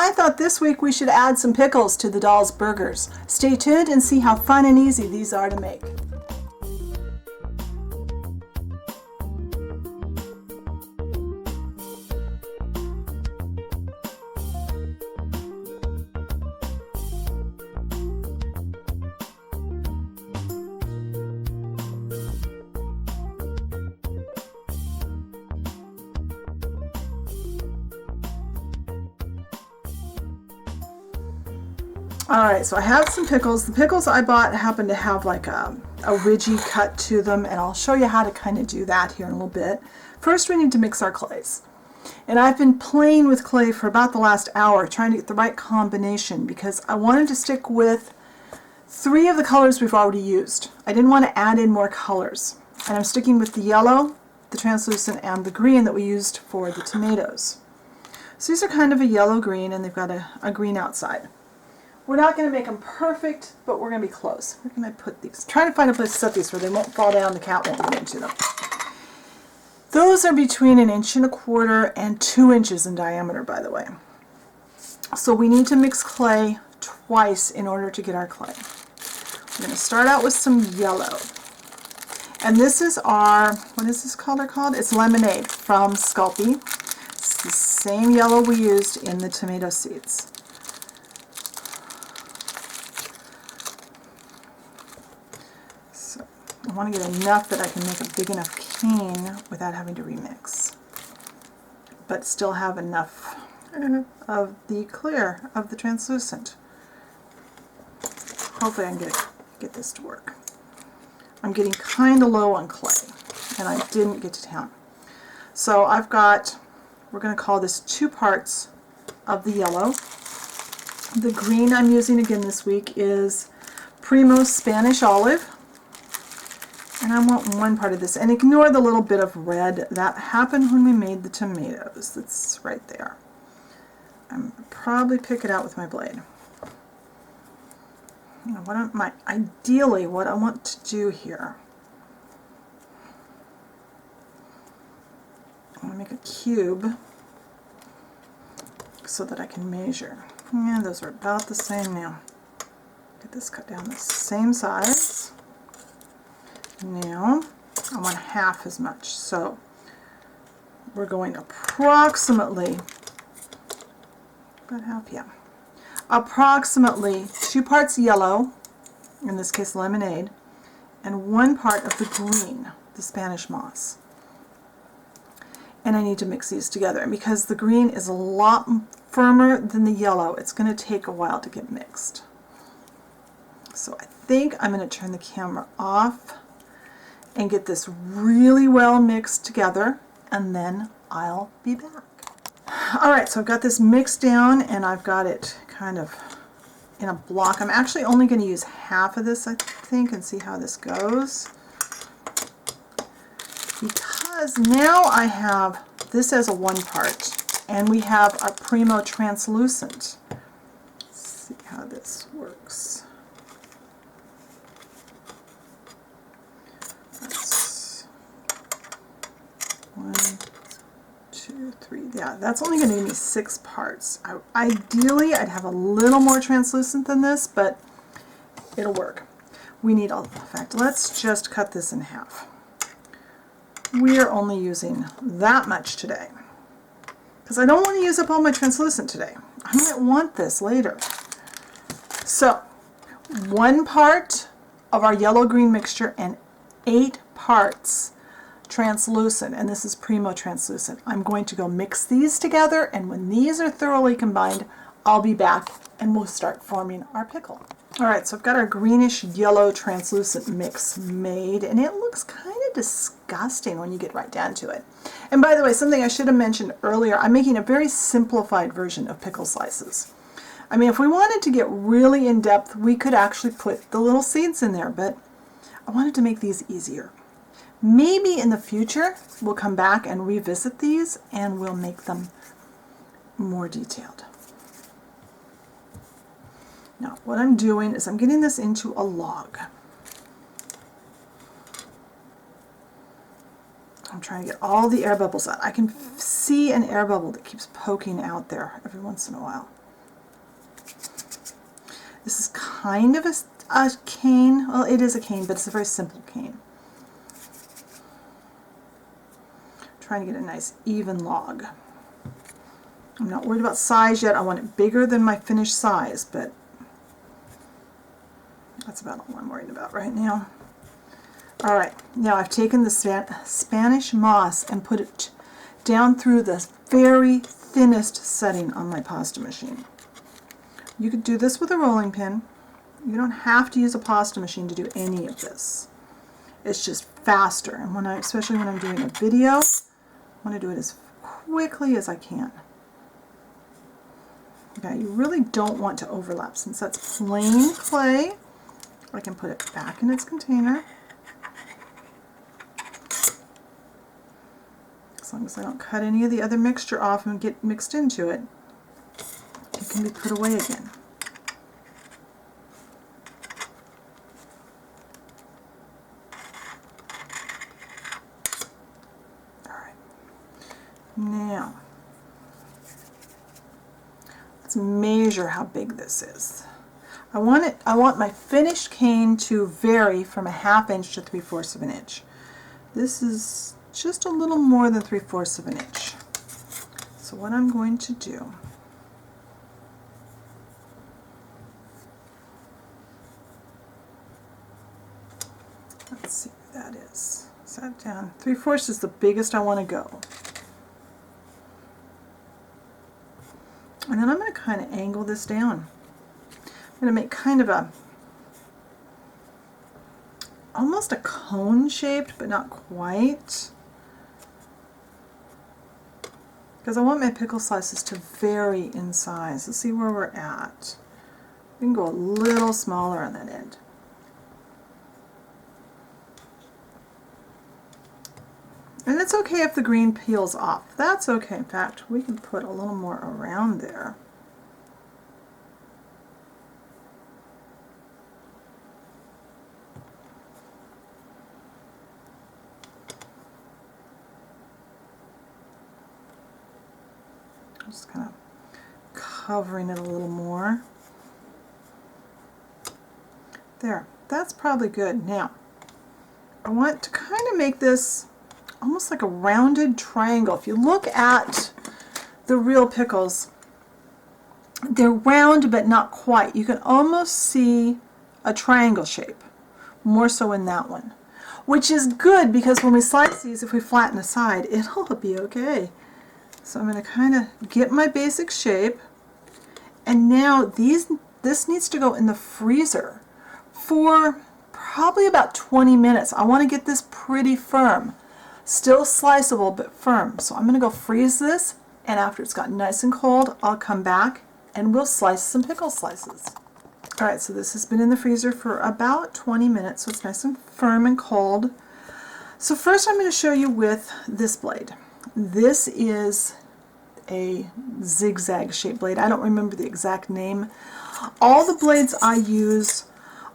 I thought this week we should add some pickles to the doll's burgers. Stay tuned and see how fun and easy these are to make. Alright, so I have some pickles. The pickles I bought happen to have like a ridgy cut to them, and I'll show you how to kind of do that here in a little bit. First we need to mix our clays. And I've been playing with clay for about the last hour trying to get the right combination because I wanted to stick with 3 of the colors we've already used. I didn't want to add in more colors. And I'm sticking with the yellow, the translucent, and the green that we used for the tomatoes. So these are kind of a yellow-green, and they've got a green outside. We're not going to make them perfect, but we're going to be close. Where can I put these? I'm trying to find a place to set these where they won't fall down, the cat won't get into them. Those are between 1¼ inch and 2 inches in diameter, by the way. So we need to mix clay twice in order to get our clay. We're going to start out with some yellow. And this is our, what is this color called? It's Lemonade from Sculpey. It's the same yellow we used in the tomato seeds. I want to get enough that I can make a big enough cane without having to remix, but still have enough of the clear, of the translucent. Hopefully I can get this to work. I'm getting kind of low on clay, and I didn't get to town. So I've got, we're going to call this 2 parts of the yellow. The green I'm using again this week is Primo Spanish Olive. And I want 1 part of this. And ignore the little bit of red that happened when we made the tomatoes. That's right there. I'll probably pick it out with my blade. You know, ideally what I want to do here, I want to make a cube so that I can measure. Yeah, those are about the same now. Get this cut down the same size. Now, I want half as much, so we're going approximately, about half, yeah, approximately 2 parts yellow, in this case lemonade, and 1 part of the green, the Spanish moss. And I need to mix these together, and because the green is a lot firmer than the yellow, it's going to take a while to get mixed. So I think I'm going to turn the camera off and get this really well mixed together, and then I'll be back. Alright, so I've got this mixed down, and I've got it kind of in a block. I'm actually only going to use half of this, I think, and see how this goes. Because now I have this as a 1 part, and we have our Primo Translucent. Let's see how this works. 1, 2, 3. Yeah, that's only going to give me 6 parts. Ideally, I'd have a little more translucent than this, but it'll work. We need all, in fact, let's just cut this in half. We are only using that much today because I don't want to use up all my translucent today. I might want this later. So, 1 part of our yellow-green mixture and 8 parts translucent, and this is Primo Translucent. I'm going to go mix these together, and when these are thoroughly combined, I'll be back and we'll start forming our pickle. Alright, so I've got our greenish yellow translucent mix made, and it looks kind of disgusting when you get right down to it. And by the way, something I should have mentioned earlier, I'm making a very simplified version of pickle slices. I mean, if we wanted to get really in depth, we could actually put the little seeds in there, but I wanted to make these easier. Maybe in the future we'll come back and revisit these and we'll make them more detailed. Now what I'm doing is I'm getting this into a log. I'm trying to get all the air bubbles out. I can see an air bubble that keeps poking out there every once in a while. This is kind of a cane. Well, it is a cane, but it's a very simple cane. Trying to get a nice even log. I'm not worried about size yet. I want it bigger than my finished size, but that's about all I'm worried about right now. All right, now I've taken the Spanish moss and put it down through the very thinnest setting on my pasta machine. You could do this with a rolling pin. You don't have to use a pasta machine to do any of this. It's just faster, and especially when I'm doing a video, I want to do it as quickly as I can. Okay, you really don't want to overlap. Since that's plain clay, I can put it back in its container. As long as I don't cut any of the other mixture off and get mixed into it, it can be put away again. All right. Now, let's measure how big this is. I want my finished cane to vary from a 1/2 inch to 3/4 of an inch. This is just a little more than 3/4 of an inch. So what I'm going to do, let's see where that is. Set down. 3/4 is the biggest I want to go. And then I'm going to kind of angle this down. I'm going to make kind of almost a cone shaped, but not quite. Because I want my pickle slices to vary in size. Let's see where we're at. We can go a little smaller on that end. And it's okay if the green peels off. That's okay. In fact, we can put a little more around there. Just kind of covering it a little more. There, that's probably good. Now, I want to kind of make this almost like a rounded triangle. If you look at the real pickles, they're round but not quite. You can almost see a triangle shape, more so in that one, which is good because when we slice these, if we flatten the side, it'll be okay. So I'm going to kind of get my basic shape, and now this needs to go in the freezer for probably about 20 minutes. I want to get this pretty firm, still sliceable but firm. So I'm going to go freeze this, and after it's gotten nice and cold, I'll come back and we'll slice some pickle slices. Alright, so this has been in the freezer for about 20 minutes, so it's nice and firm and cold. So first I'm going to show you with this blade. This is a zigzag shaped blade. I don't remember the exact name. All the blades I use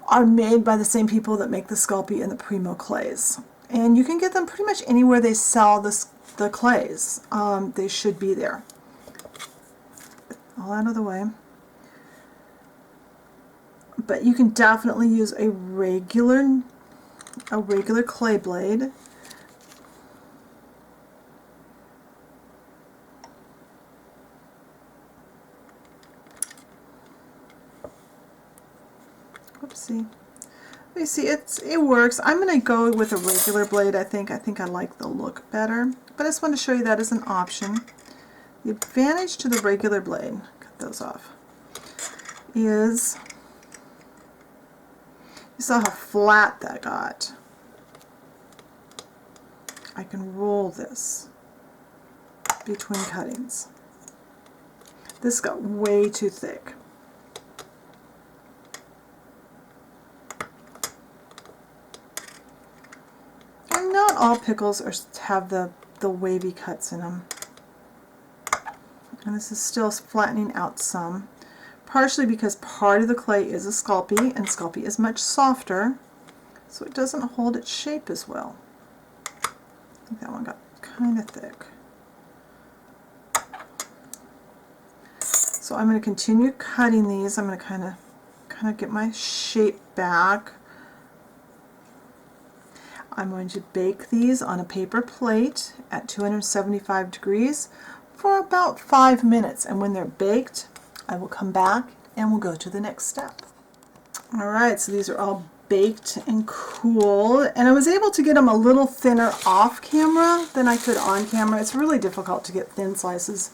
are made by the same people that make the Sculpey and the Primo clays. And you can get them pretty much anywhere they sell the clays. They should be there. All out of the way. But you can definitely use a regular clay blade. Oopsie. You see, it works. I'm going to go with a regular blade. I think I like the look better. But I just want to show you that as an option. The advantage to the regular blade, cut those off, is you saw how flat that got. I can roll this between cuttings. This got way too thick. And not all pickles have the wavy cuts in them. And this is still flattening out some, partially because part of the clay is a Sculpey, and Sculpey is much softer, so it doesn't hold its shape as well. I think that one got kind of thick. So I'm going to continue cutting these. I'm going to kind of get my shape back. I'm going to bake these on a paper plate at 275 degrees for about 5 minutes, and when they're baked, I will come back and we'll go to the next step. Alright, so these are all baked and cooled, and I was able to get them a little thinner off camera than I could on camera. It's really difficult to get thin slices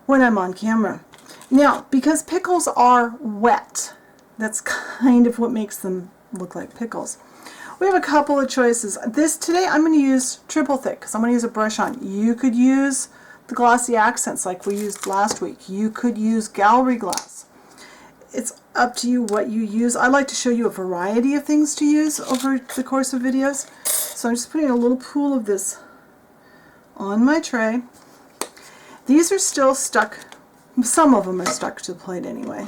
when I'm on camera. Now, because pickles are wet, that's kind of what makes them look like pickles. We have a couple of choices. Today I'm going to use triple thick because I'm going to use a brush on. You could use the glossy accents like we used last week. You could use gallery glass. It's up to you what you use. I like to show you a variety of things to use over the course of videos. So I'm just putting a little pool of this on my tray. These are still stuck. Some of them are stuck to the plate anyway.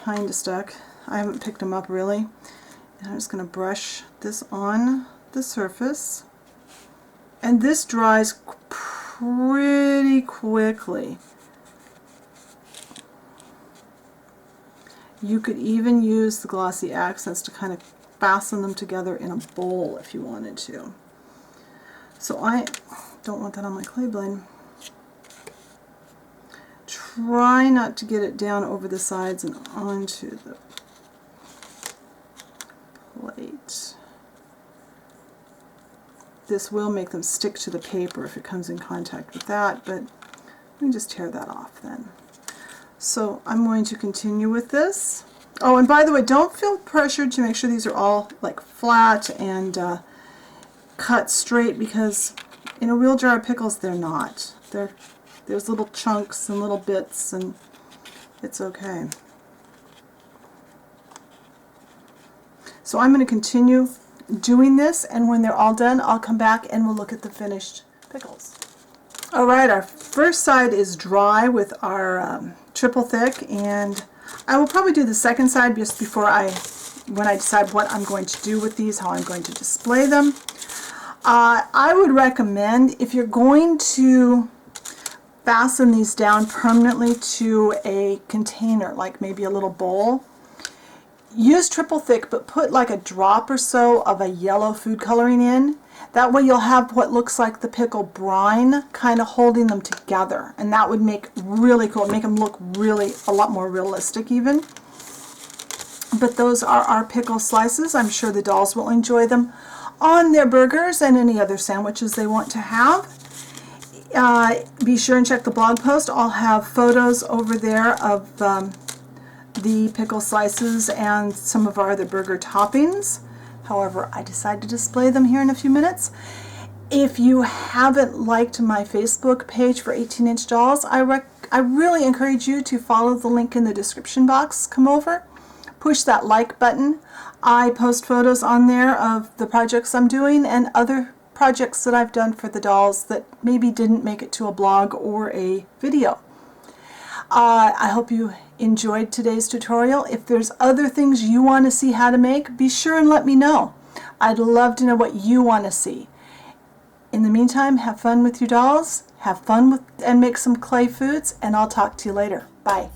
Kind of stuck. I haven't picked them up really. And I'm just going to brush this on the surface. And this dries pretty quickly. You could even use the glossy accents to kind of fasten them together in a bowl if you wanted to. So I don't want that on my clay blade. Try not to get it down over the sides and onto the plate. This will make them stick to the paper if it comes in contact with that, but let me just tear that off then. So I'm going to continue with this. Oh, and by the way, don't feel pressured to make sure these are all like flat and cut straight, because in a real jar of pickles they're not. There's little chunks and little bits, and it's okay. So I'm going to continue doing this, and when they're all done, I'll come back and we'll look at the finished pickles. Alright, our first side is dry with our triple thick, and I will probably do the second side just before when I decide what I'm going to do with these, how I'm going to display them. I would recommend, if you're going to fasten these down permanently to a container, like maybe a little bowl, use triple thick, but put like a drop or so of a yellow food coloring in. That way you'll have what looks like the pickle brine kind of holding them together, and that would make really cool, make them look really a lot more realistic even. But those are our pickle slices. I'm sure the dolls will enjoy them on their burgers and any other sandwiches they want to have. Be sure and check the blog post. I'll have photos over there of the pickle slices and some of our other burger toppings. However, I decide to display them here in a few minutes. If you haven't liked my Facebook page for 18-inch dolls, I really encourage you to follow the link in the description box. Come over, push that like button. I post photos on there of the projects I'm doing and other projects that I've done for the dolls that maybe didn't make it to a blog or a video. I hope you enjoyed today's tutorial. If there's other things you want to see how to make, be sure and let me know. I'd love to know what you want to see. In the meantime, have fun with your dolls, have fun with and make some clay foods, and I'll talk to you later. Bye.